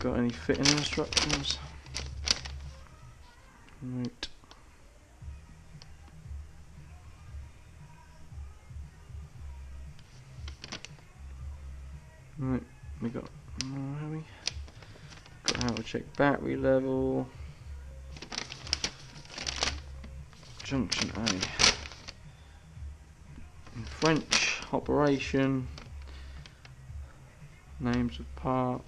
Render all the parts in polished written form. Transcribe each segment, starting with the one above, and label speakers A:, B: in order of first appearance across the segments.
A: got any fitting instructions. Right. Right, we got how to check battery level. Junction A. In French, operation. Names of part.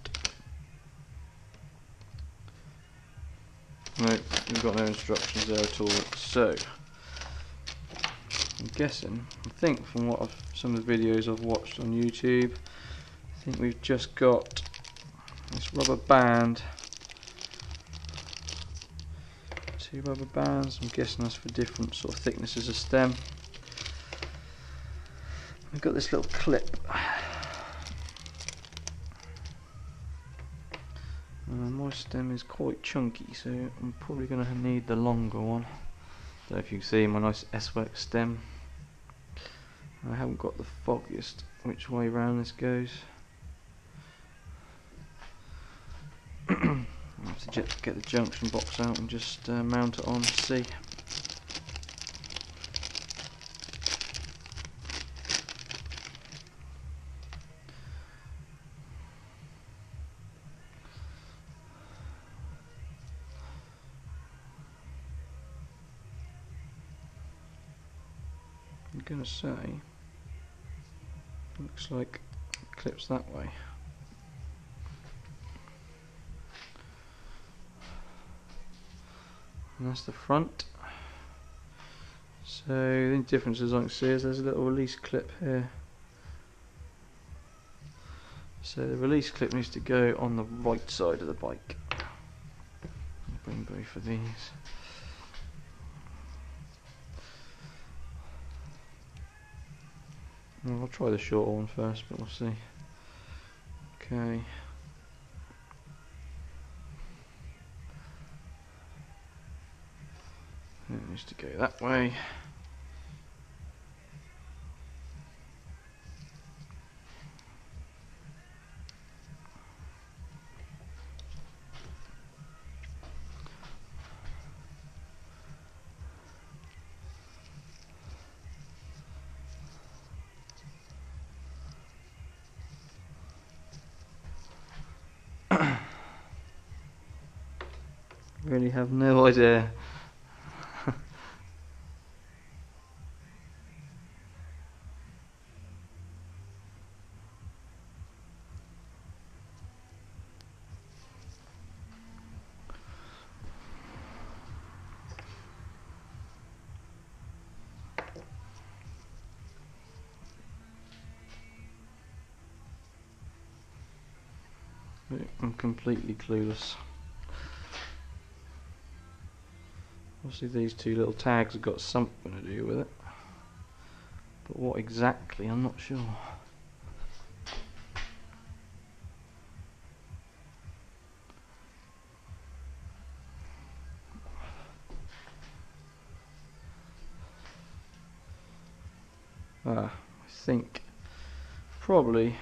A: No, we've got no instructions there at all. So, I'm guessing, I think from what some of the videos I've watched on YouTube, I think we've just got this rubber band. Two rubber bands, I'm guessing that's for different sort of thicknesses of stem. We've got this little clip. My stem is quite chunky, so I'm probably going to need the longer one. Don't know if you can see my nice S-Works stem. I haven't got the foggiest which way round this goes. I'll have to get the junction box out and just mount it on and see. I'm gonna say, looks like it clips that way. And that's the front. So the only differences I can see is there's a little release clip here. So the release clip needs to go on the right side of the bike. I'll bring both of these. Well, I'll try the shorter one first, but we'll see. Okay. It needs to go that way. Really have no idea. I'm completely clueless. Obviously these two little tags have got something to do with it, but what exactly, I'm not sure. I think probably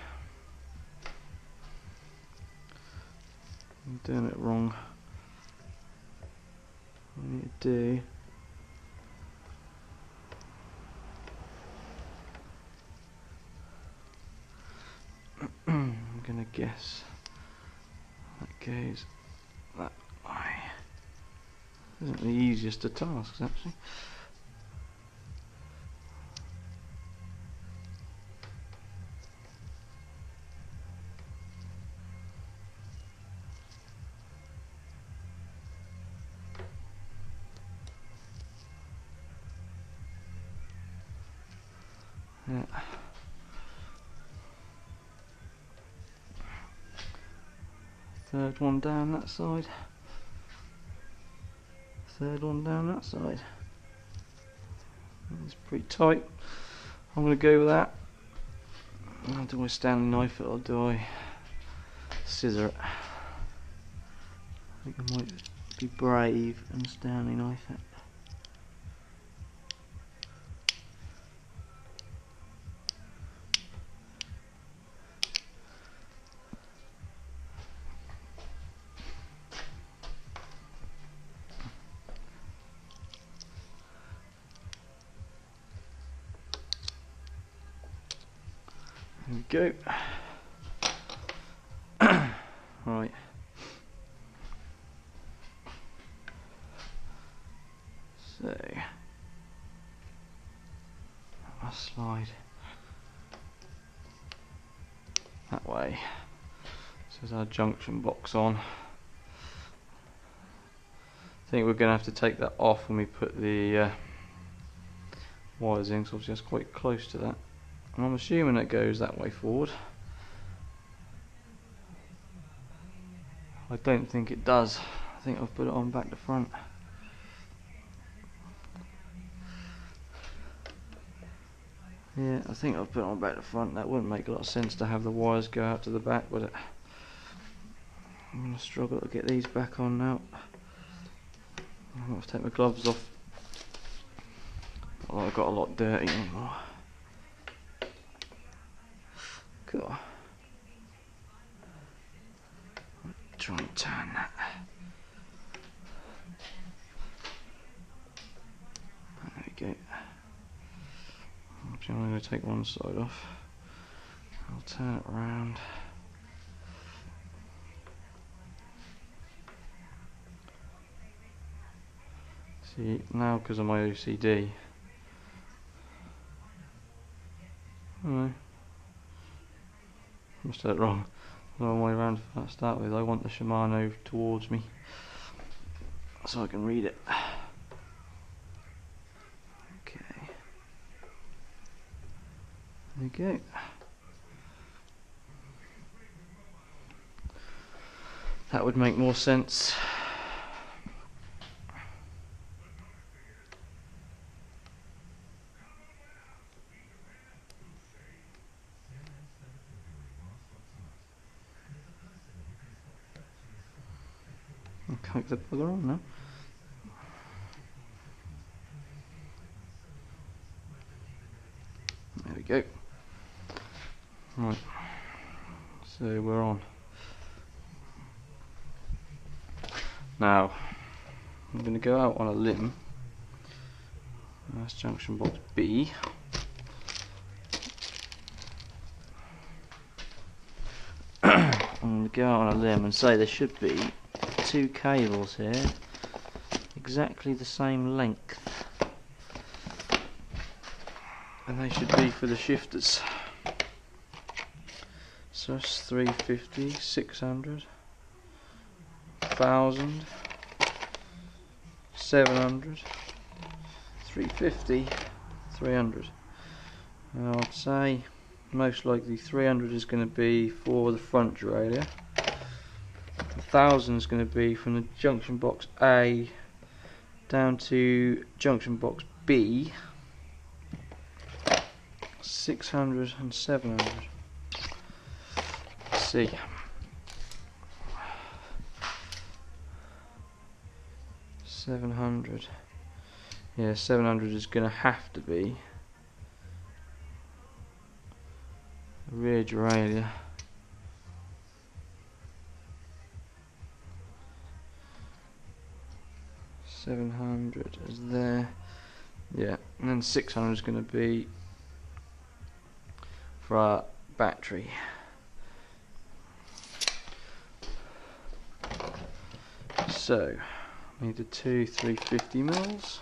A: I'm doing it wrong. What I need to do I'm gonna guess that goes that way. Isn't the easiest of tasks actually. Yeah. Third one down that side. Third one down that side. It's pretty tight. I'm going to go with that. Do I Stanley knife it or do I scissor it? I think I might be brave and Stanley knife it. go. Right. So I'll slide that way. This is our junction box on. I think we're going to have to take that off when we put the wires in, because obviously that's quite close to that. And I'm assuming it goes that way forward. I don't think it does. I think I've put it on back to front. Yeah, I think I've put it on back to front. That wouldn't make a lot of sense to have the wires go out to the back, would it? I'm going to struggle to get these back on now. I'm going to have to take my gloves off. Oh, I've got a lot dirty anymore. Cool. Try and turn that. There we go. I'm going to take one side off. I'll turn it around. See, now because of my OCD, must have it wrong. The wrong way around to start with. I want the Shimano towards me so I can read it. Okay. There we go. That would make more sense. Can't get the bugger on now. There we go. Right, so we're on. Now, I'm going to go out on a limb. That's junction box B. I'm going to go out on a limb and say there should be two cables here, exactly the same length, and they should be for the shifters. So that's 350, 600, 1000, 700, 350, 300. Now I'd say most likely 300 is going to be for the front derailleur. 1000 is going to be from the junction box A down to junction box B. 600 and 700. Let's see. $700. Yeah, 700 is going to have to be the rear derailleur. $700 is there. Yeah, and then 600 is going to be for our battery. So, I need the two 350 mils.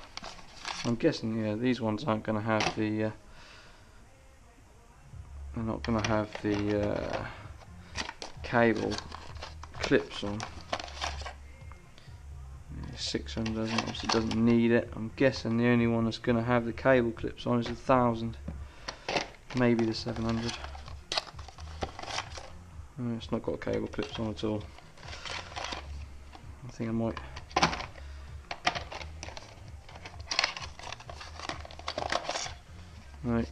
A: I'm guessing, yeah, these ones aren't going to have the. They're not going to have the cable clips on. 600 obviously doesn't need it. I'm guessing the only one that's going to have the cable clips on is 1000. Maybe the 700. It's not got cable clips on at all. I think I might. Right.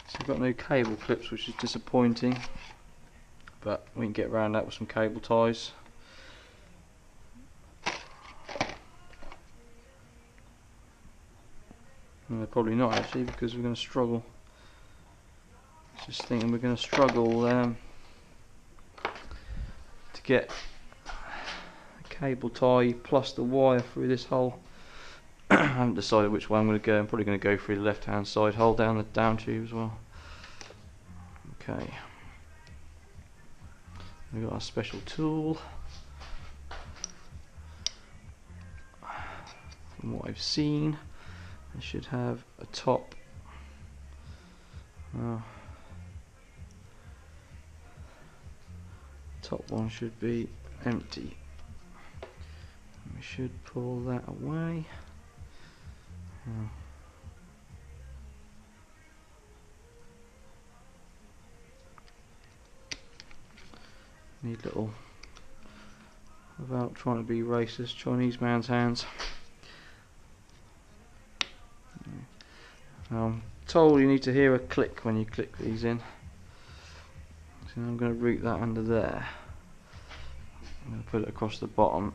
A: So I've got no cable clips, which is disappointing. But we can get around that with some cable ties. No, probably not actually, because we're going to struggle. Just thinking we're going to struggle to get a cable tie plus the wire through this hole. I haven't decided which way I'm going to go. I'm probably going to go through the left hand side hole down the down tube as well. Okay. We've got our special tool. From what I've seen, it should have a top. Top one should be empty. We should pull that away. Need little, without trying to be racist, Chinese man's hands. I'm told you need to hear a click when you click these in. So I'm going to route that under there. I'm going to put it across the bottom.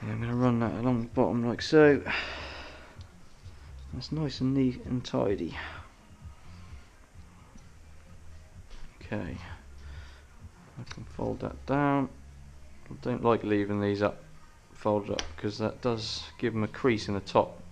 A: And I'm going to run that along the bottom like so. That's nice and neat and tidy. Okay. I can fold that down. I don't like leaving these up folded up because that does give them a crease in the top.